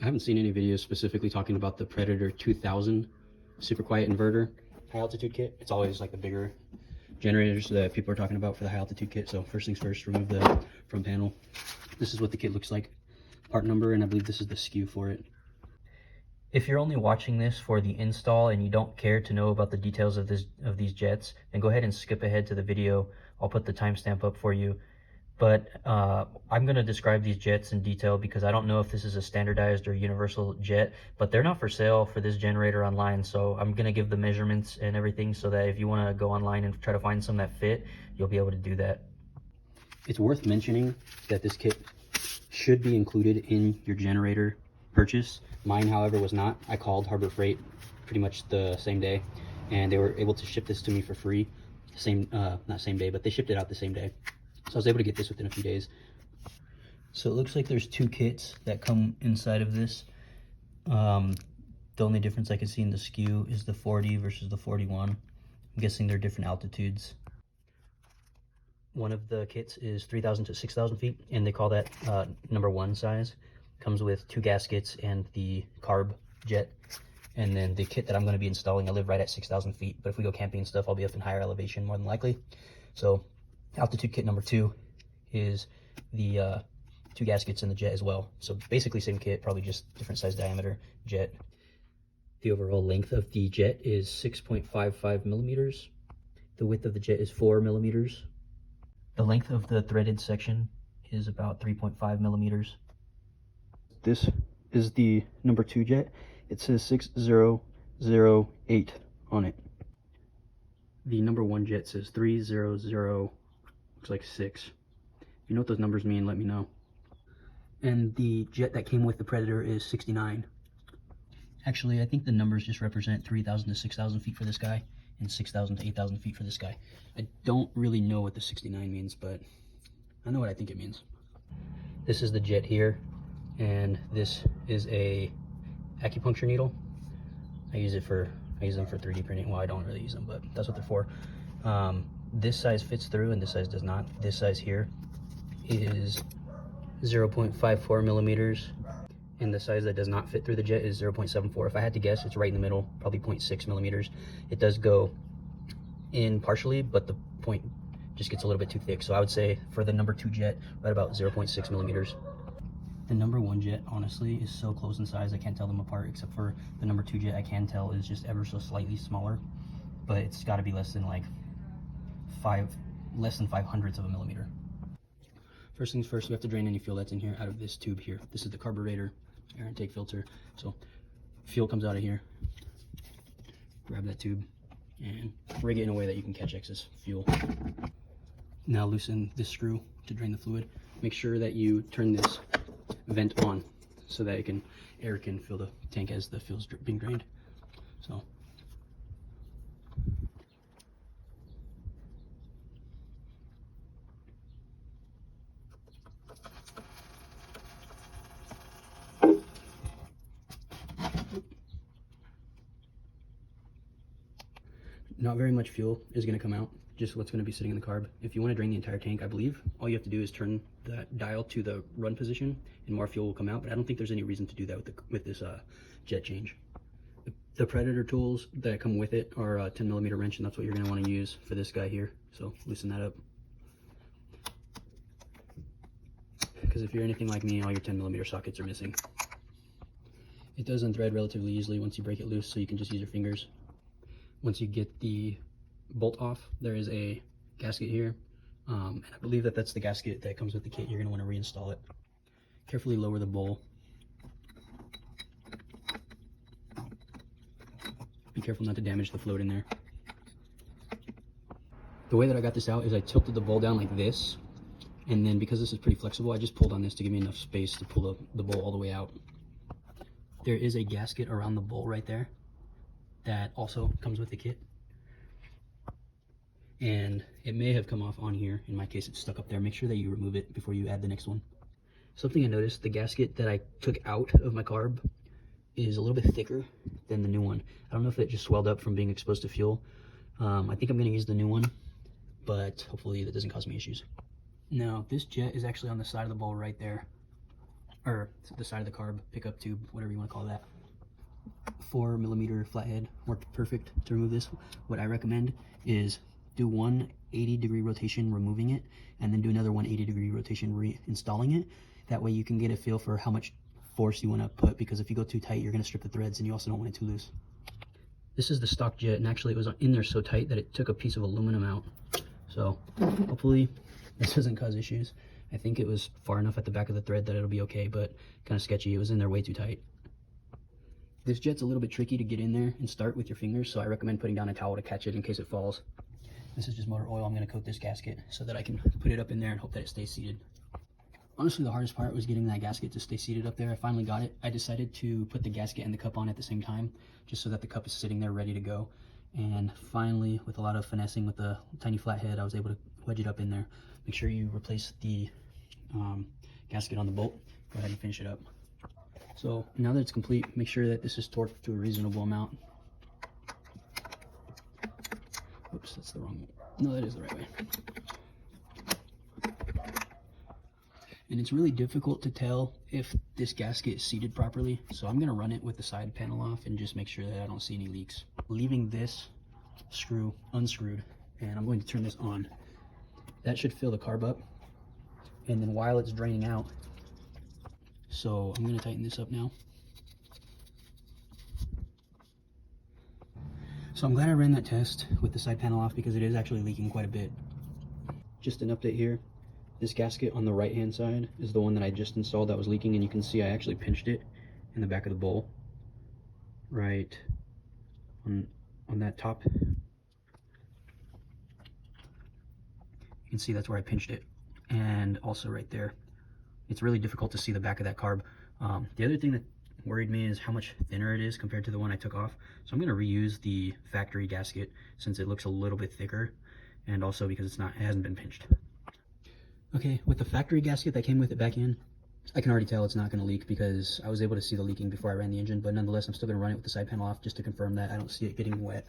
I haven't seen any videos specifically talking about the Predator 2000 super quiet inverter high altitude kit. It's always like the bigger generators that people are talking about for the high altitude kit. So first things first, remove the front panel. This is what the kit looks like. Part number, and I believe this is the SKU for it. If you're only watching this for the install and you don't care to know about the details of these jets, then go ahead and skip ahead to the video. I'll put the timestamp up for you. But I'm going to describe these jets in detail because I don't know if this is a standardized or universal jet, but they're not for sale for this generator online. So I'm going to give the measurements and everything so that if you want to go online and try to find some that fit, you'll be able to do that. It's worth mentioning that this kit should be included in your generator purchase. Mine, however, was not. I called Harbor Freight pretty much the same day, and they were able to ship this to me for free. Not same day, but they shipped it out the same day. So I was able to get this within a few days. So it looks like there's two kits that come inside of this. The only difference I can see in the SKU is the 40 versus the 41. I'm guessing they're different altitudes. One of the kits is 3,000 to 6,000 feet, and they call that number 1 size. Comes with 2 gaskets and the Carb jet. And then the kit that I'm going to be installing, I live right at 6,000 feet, but if we go camping and stuff, I'll be up in higher elevation more than likely. So altitude kit number 2 is the 2 gaskets in the jet as well. So basically same kit, probably just different size diameter jet. The overall length of the jet is 6.55 millimeters. The width of the jet is 4 millimeters. The length of the threaded section is about 3.5 millimeters. This is the number 2 jet. It says 6008 on it. The number 1 jet says 300, looks like 6. If you know what those numbers mean, let me know. And the jet that came with the Predator is 69. Actually, I think the numbers just represent 3,000 to 6,000 feet for this guy and 6,000 to 8,000 feet for this guy. I don't really know what the 69 means, but I know what I think it means. This is the jet here, and this is a acupuncture needle. I use them for 3D printing. Well, I don't really use them, but that's what they're for. This size fits through and this size does not. This size here is 0.54 millimeters, and the size that does not fit through the jet is 0.74. If I had to guess, it's right in the middle, probably 0.6 millimeters. It does go in partially, but the point just gets a little bit too thick. So I would say for the number 2 jet, right about 0.6 millimeters. The number 1 jet, honestly, is so close in size, I can't tell them apart, except for the number 2 jet I can tell is just ever so slightly smaller, but it's got to be less than 5 hundredths of a millimeter. First things first, we have to drain any fuel that's in here out of this tube here. This is the carburetor air intake filter. So fuel comes out of here. Grab that tube and rig it in a way that you can catch excess fuel. Now loosen this screw to drain the fluid. Make sure that you turn this vent on so that air can fill the tank as the fuel's being drained. So not very much fuel is going to come out, just what's going to be sitting in the carb. If you want to drain the entire tank, I believe all you have to do is turn the dial to the run position and more fuel will come out, but I don't think there's any reason to do that with this jet change. The Predator tools that come with it are a 10mm wrench, and that's what you're going to want to use for this guy here. So loosen that up, because if you're anything like me, all your 10mm sockets are missing. It does unthread relatively easily once you break it loose, so you can just use your fingers. Once you get the bolt off, there is a gasket here, and I believe that that's the gasket that comes with the kit. You're going to want to reinstall it. Carefully lower the bowl. Be careful not to damage the float in there. The way that I got this out is I tilted the bowl down like this, and then because this is pretty flexible, I just pulled on this to give me enough space to pull the bowl all the way out. There is a gasket around the bowl right there that also comes with the kit, and it may have come off on here. In my case, it's stuck up there. Make sure that you remove it before you add the next one. Something I noticed, the gasket that I took out of my carb is a little bit thicker than the new one. I don't know if it just swelled up from being exposed to fuel. I think I'm going to use the new one, but hopefully that doesn't cause me issues. Now, this jet is actually on the side of the bowl right there. or the side of the carb pickup tube, whatever you want to call that. 4mm flathead worked perfect to remove this. What I recommend is do one 80-degree rotation removing it, and then do another 180-degree rotation reinstalling it. That way you can get a feel for how much force you want to put, because if you go too tight, you're going to strip the threads, and you also don't want it too loose. This is the stock jet, and actually it was in there so tight that it took a piece of aluminum out. So hopefully this doesn't cause issues. I think it was far enough at the back of the thread that it'll be okay, but kind of sketchy. It was in there way too tight. This jet's a little bit tricky to get in there and start with your fingers, so I recommend putting down a towel to catch it in case it falls. This is just motor oil. I'm going to coat this gasket so that I can put it up in there and hope that it stays seated. Honestly, the hardest part was getting that gasket to stay seated up there. I finally got it. I decided to put the gasket and the cup on at the same time, just so that the cup is sitting there ready to go. And finally, with a lot of finessing with the tiny flathead, I was able to wedge it up in there. Make sure you replace the gasket on the bolt. Go ahead and finish it up. So now that it's complete, make sure that this is torqued to a reasonable amount. Oops, that's the wrong way. No, that is the right way. And it's really difficult to tell if this gasket is seated properly, so I'm going to run it with the side panel off and just make sure that I don't see any leaks. Leaving this screw unscrewed, and I'm going to turn this on. That should fill the carb up, and then while it's draining out, so I'm going to tighten this up now. So I'm glad I ran that test with the side panel off, because it is actually leaking quite a bit. Just an update here. This gasket on the right hand side is the one that I just installed that was leaking, and you can see I actually pinched it in the back of the bowl, right on that top. You can see that's where I pinched it, and also right there. It's really difficult to see the back of that carb. The other thing that worried me is how much thinner it is compared to the one I took off. So I'm going to reuse the factory gasket since it looks a little bit thicker, and also because it hasn't been pinched. Okay, with the factory gasket that came with it back in, I can already tell it's not going to leak because I was able to see the leaking before I ran the engine, but nonetheless, I'm still going to run it with the side panel off just to confirm that I don't see it getting wet.